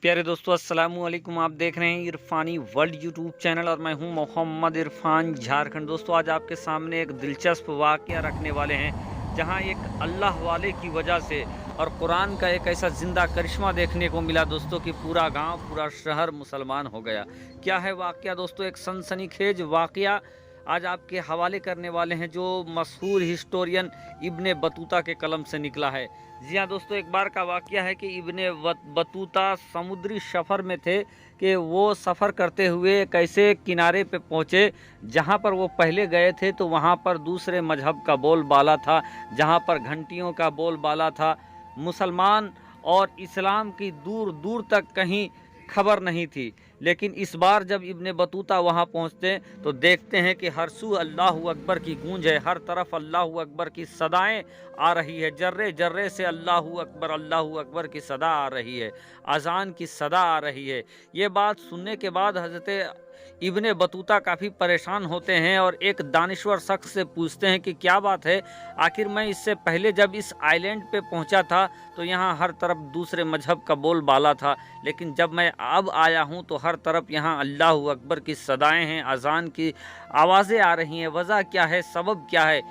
प्यारे दोस्तों अस्सलाम वालेकुम। आप देख रहे हैं इरफानी वर्ल्ड यूट्यूब चैनल और मैं हूं मोहम्मद इरफान झारखंड। दोस्तों आज आपके सामने एक दिलचस्प वाक़या रखने वाले हैं जहां एक अल्लाह वाले की वजह से और कुरान का एक ऐसा ज़िंदा करिश्मा देखने को मिला दोस्तों कि पूरा गांव पूरा शहर मुसलमान हो गया। क्या है वाक़या दोस्तों? एक सनसनीखेज वाक़या आज आपके हवाले करने वाले हैं जो मशहूर हिस्टोरियन इब्ने बतूता के कलम से निकला है। जी हाँ दोस्तों, एक बार का वाक़या है कि इब्ने बतूता समुद्री सफ़र में थे कि वो सफ़र करते हुए कैसे किनारे पे पहुँचे जहाँ पर वो पहले गए थे, तो वहाँ पर दूसरे मजहब का बोलबाला था, जहाँ पर घंटियों का बोलबाला था। मुसलमान और इस्लाम की दूर दूर तक कहीं खबर नहीं थी। लेकिन इस बार जब इब्ने बतूता वहाँ पहुँचते तो देखते हैं कि हर सू अल्लाहु अकबर की गूंज है, हर तरफ अल्लाहु अकबर की सदाएं आ रही है, जर्रे जर्रे से अल्लाहु अकबर की सदा आ रही है, अजान की सदा आ रही है। ये बात सुनने के बाद हज़रत इब्ने बतूता काफ़ी परेशान होते हैं और एक दानिश्वर शख्स से पूछते हैं कि क्या बात है, आखिर मैं इससे पहले जब इस आइलैंड पे पहुंचा था तो यहाँ हर तरफ दूसरे मजहब का बोलबाला था, लेकिन जब मैं अब आया हूँ तो हर तरफ यहाँ अल्लाहु अकबर की सदाएं हैं, अजान की आवाज़ें आ रही हैं। वजह क्या है, सबब क्या है,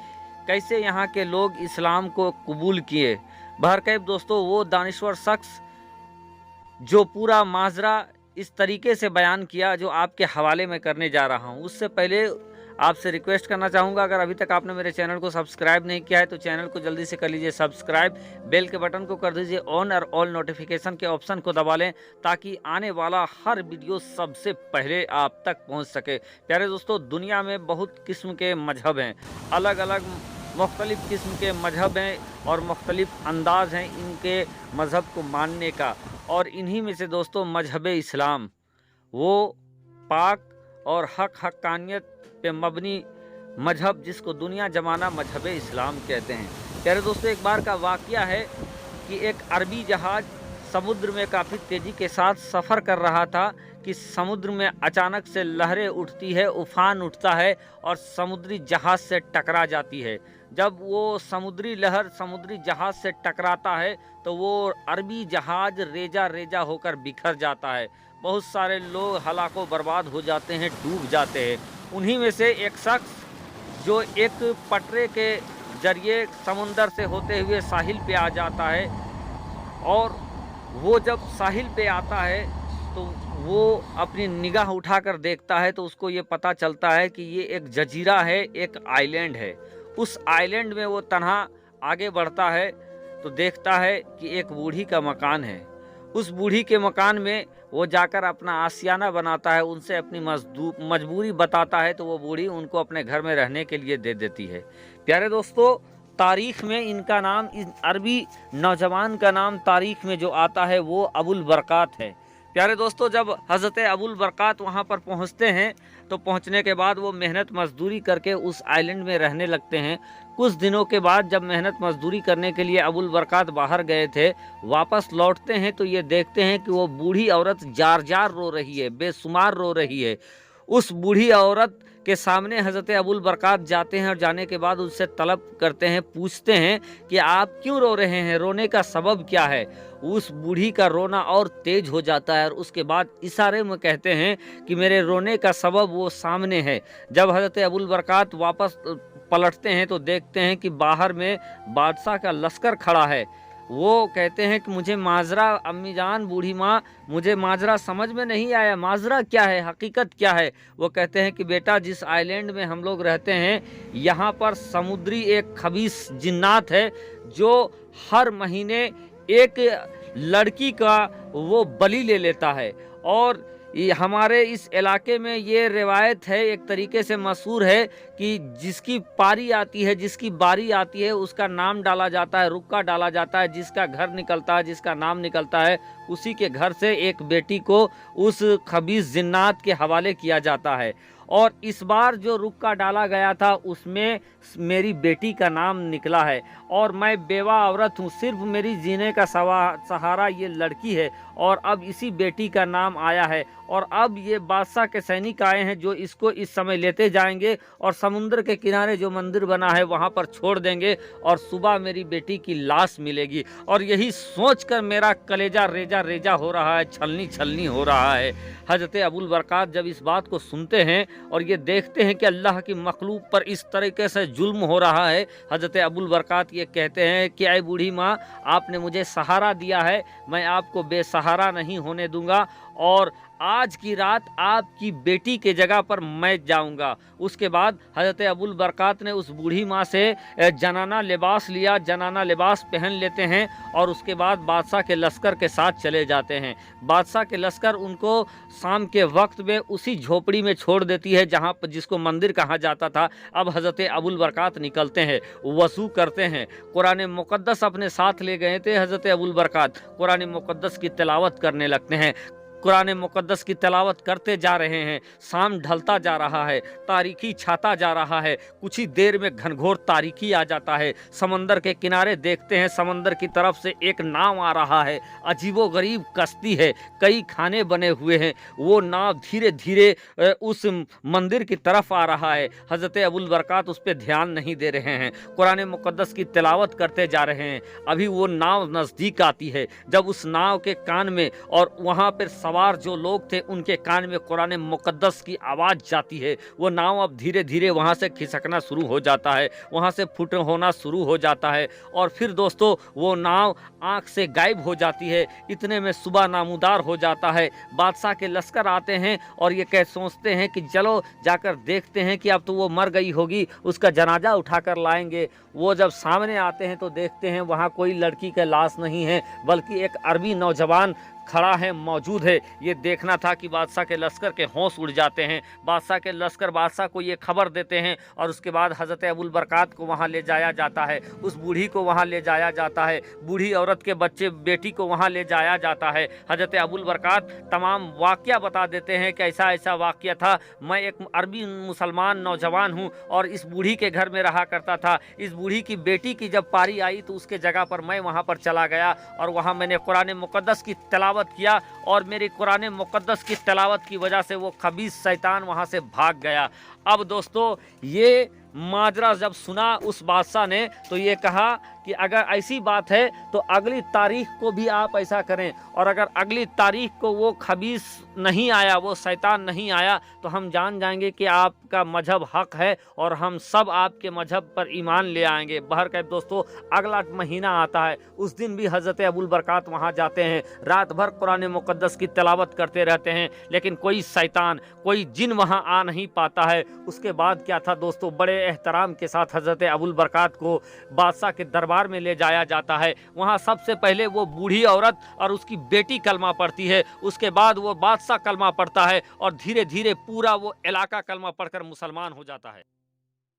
कैसे यहाँ के लोग इस्लाम को कबूल किए? बहरकैफ दोस्तों, वो दानिश्वर शख्स जो पूरा माजरा इस तरीके से बयान किया जो आपके हवाले में करने जा रहा हूँ, उससे पहले आपसे रिक्वेस्ट करना चाहूँगा, अगर अभी तक आपने मेरे चैनल को सब्सक्राइब नहीं किया है तो चैनल को जल्दी से कर लीजिए सब्सक्राइब, बेल के बटन को कर दीजिए ऑन और ऑल नोटिफिकेशन के ऑप्शन को दबा लें ताकि आने वाला हर वीडियो सबसे पहले आप तक पहुँच सके। प्यारे दोस्तों, दुनिया में बहुत किस्म के मजहब हैं, अलग अलग मुख्तलिफ़ किस्म के मजहब हैं और मुख्तलिफ़ अंदाज़ हैं इनके मज़हब को मानने का। और इन्हीं में से दोस्तों मजहब इस्लाम, वो पाक और हक़ानियत पे मबनी मजहब जिसको दुनिया जमाना मजहब इस्लाम कहते हैं। प्यारे दोस्तों, एक बार का वाक़या है कि एक अरबी जहाज़ समुद्र में काफ़ी तेज़ी के साथ सफ़र कर रहा था कि समुद्र में अचानक से लहरें उठती है, उफान उठता है और समुद्री जहाज़ से टकरा जाती है। जब वो समुद्री लहर समुद्री जहाज़ से टकराता है तो वो अरबी जहाज़ रेजा रेजा होकर बिखर जाता है, बहुत सारे लोग हलाको बर्बाद हो जाते हैं, डूब जाते हैं। उन्हीं में से एक शख्स जो एक पटरे के जरिए समुंदर से होते हुए साहिल पे आ जाता है, और वो जब साहिल पे आता है तो वो अपनी निगाह उठाकर देखता है तो उसको ये पता चलता है कि ये एक जजीरा है, एक आइलैंड है। उस आइलैंड में वो तन्हा आगे बढ़ता है तो देखता है कि एक बूढ़ी का मकान है। उस बूढ़ी के मकान में वो जाकर अपना आशियाना बनाता है, उनसे अपनी मजबूरी बताता है तो वो बूढ़ी उनको अपने घर में रहने के लिए दे देती है। प्यारे दोस्तों, तारीख़ में इनका नाम, इस अरबी नौजवान का नाम तारीख़ में जो आता है वो अबुल बरक़ात है। प्यारे दोस्तों, जब हज़रत अबुल बरक़ात वहाँ पर पहुँचते हैं तो पहुँचने के बाद वो मेहनत मजदूरी करके उस आइलैंड में रहने लगते हैं। कुछ दिनों के बाद जब मेहनत मजदूरी करने के लिए अबुल बरक़ात बाहर गए थे, वापस लौटते हैं तो ये देखते हैं कि वो बूढ़ी औरत जार जार रो रही है, बेशुमार रो रही है। उस बूढ़ी औरत के सामने हज़रत अबुल बरक़ात जाते हैं और जाने के बाद उससे तलब करते हैं, पूछते हैं कि आप क्यों रो रहे हैं, रोने का सबब क्या है? उस बूढ़ी का रोना और तेज हो जाता है और उसके बाद इशारे में कहते हैं कि मेरे रोने का सबब वो सामने है। जब हज़रत अबुल बरक़ात वापस पलटते हैं तो देखते हैं कि बाहर में बादशाह का लश्कर खड़ा है। वो कहते हैं कि मुझे माजरा, अम्मी जान, बूढ़ी माँ, मुझे माजरा समझ में नहीं आया, माजरा क्या है, हकीकत क्या है? वो कहते हैं कि बेटा, जिस आइलैंड में हम लोग रहते हैं यहाँ पर समुद्री एक खबीस जिन्नात है जो हर महीने एक लड़की का वो बलि ले लेता है। और हमारे इस इलाके में ये रिवायत है, एक तरीके से मशहूर है कि जिसकी पारी आती है, जिसकी बारी आती है, उसका नाम डाला जाता है, रुक्का डाला जाता है, जिसका घर निकलता है, जिसका नाम निकलता है, उसी के घर से एक बेटी को उस खबीस जिन्नात के हवाले किया जाता है। और इस बार जो रुक्का डाला गया था उसमें मेरी बेटी का नाम निकला है और मैं बेवा औरत हूँ, सिर्फ मेरी जीने का सहारा ये लड़की है और अब इसी बेटी का नाम आया है। और अब ये बादशाह के सैनिक आए हैं जो इसको इस समय लेते जाएंगे और समुद्र के किनारे जो मंदिर बना है वहाँ पर छोड़ देंगे और सुबह मेरी बेटी की लाश मिलेगी। और यही सोचकर मेरा कलेजा रेजा रेजा हो रहा है, छलनी छलनी हो रहा है। हज़रत अबुल बरक़ात जब इस बात को सुनते हैं और ये देखते हैं कि अल्लाह की मखलूक पर इस तरीके से जुल्म हो रहा है, हज़रत अबुल बरक़ात ये कहते हैं कि ऐ बूढ़ी माँ, आपने मुझे सहारा दिया है, मैं आपको बेसहारा नहीं होने दूंगा और आज की रात आपकी बेटी के जगह पर मैं जाऊंगा। उसके बाद हज़रत अबुल बरक़ात ने उस बूढ़ी माँ से जनाना लिबास लिया, जनाना लिबास पहन लेते हैं और उसके बाद बादशाह के लश्कर के साथ चले जाते हैं। बादशाह के लश्कर उनको शाम के वक्त में उसी झोपड़ी में छोड़ देती है जहाँ पर जिसको मंदिर कहा जाता था। अब हज़रत अबुल बरक़ात निकलते हैं, वज़ू करते हैं, कुरान मुक़द्दस अपने साथ ले गए थे हज़रत अबुल बरक़ात, कुरान मुक़द्दस की तिलावत करने लगते हैं। कुरान मुक़द्दस की तिलावत करते जा रहे हैं। शाम ढलता जा रहा है, तारीकी छाता जा रहा है, कुछ ही देर में घनघोर तारीकी आ जाता है। समंदर के किनारे देखते हैं, समंदर की तरफ से एक नाव आ रहा है, अजीबो गरीब कश्ती है, कई खाने बने हुए हैं। वो नाव धीरे धीरे उस मंदिर की तरफ आ रहा है। हज़रत अबुल बरक़ात उस पर ध्यान नहीं दे रहे हैं, कुरान मुक़द्दस की तिलावत करते जा रहे हैं। अभी वो नाव नज़दीक आती है, जब उस नाव के कान में और वहाँ पर सवार जो लोग थे उनके कान में कुरान मुक़द्दस की आवाज़ जाती है। वो नाव अब धीरे धीरे वहाँ से खिसकना शुरू हो जाता है, वहाँ से फुट होना शुरू हो जाता है और फिर दोस्तों वो नाव आँख से गायब हो जाती है। इतने में सुबह नामुदार हो जाता है। बादशाह के लश्कर आते हैं और ये कह सोचते हैं कि चलो जाकर देखते हैं कि अब तो वो मर गई होगी, उसका जनाजा उठाकर लाएंगे। वो जब सामने आते हैं तो देखते हैं वहाँ कोई लड़की का लाश नहीं है, बल्कि एक अरबी नौजवान खड़ा है, मौजूद है। ये देखना था कि बादशाह के लश्कर के होश उड़ जाते हैं। बादशाह के लश्कर बादशाह को ये खबर देते हैं और उसके बाद हज़रत अबुल बरक़ात को वहाँ ले जाया जाता है, उस बूढ़ी को वहाँ ले जाया जाता है, बूढ़ी औरत के बच्चे बेटी को वहाँ ले जाया जाता है। हज़रत अबुल बरक़ात तमाम वाक़या बता देते हैं कि ऐसा ऐसा वाक़या था, मैं एक अरबी मुसलमान नौजवान हूँ और इस बूढ़ी के घर में रहा करता था। इस बूढ़ी की बेटी की जब पारी आई तो उसके जगह पर मैं वहाँ पर चला गया और वहाँ मैंने कुरान मुक़द्दस की तिलावत किया और मेरी कुरान मुक़द्दस की तिलावत की वजह से वो खबीस शैतान वहाँ से भाग गया। अब दोस्तों ये माजरा जब सुना उस बादशाह ने तो ये कहा कि अगर ऐसी बात है तो अगली तारीख को भी आप ऐसा करें और अगर अगली तारीख को वो खबीस नहीं आया, वो शैतान नहीं आया तो हम जान जाएंगे कि आपका मजहब हक है और हम सब आपके मजहब पर ईमान ले आएंगे। बहरकैफ दोस्तों अगला महीना आता है, उस दिन भी हज़रत अबुल बरक़ात वहाँ जाते हैं, रात भर कुरान मुक़द्दस की तिलावत करते रहते हैं, लेकिन कोई शैतान कोई जिन वहाँ आ नहीं पाता है। उसके बाद क्या था दोस्तों, बड़े एहतराम के साथ हज़रत अबुल बरक़ात को बादशाह के दरबार में ले जाया जाता है। वहाँ सबसे पहले वो बूढ़ी औरत और उसकी बेटी कलमा पढ़ती है, उसके बाद वो बादशाह कलमा पढ़ता है और धीरे धीरे पूरा वो इलाका कलमा पढ़कर मुसलमान हो जाता है।